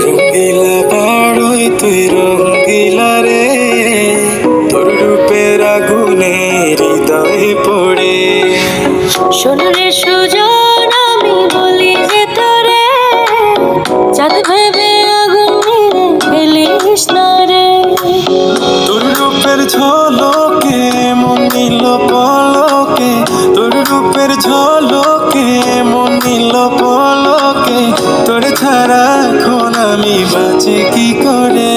রঙ্গিলা পাড়ই তুই রঙ্গিলা রে, তোর রূপের আগুনে হৃদয়ে পড়ে। শোন রে সুজন, আমি বলি যে তোরে, চাঁদ ভেবে আগুন মেরে ফেলিস না রে। তোর রূপের ঝলকে মন নিল পলকে, তোর রূপের ঝলকে মন নিল পলকে, তোর ছাড়া এখন আমি বাঁচি কি করে।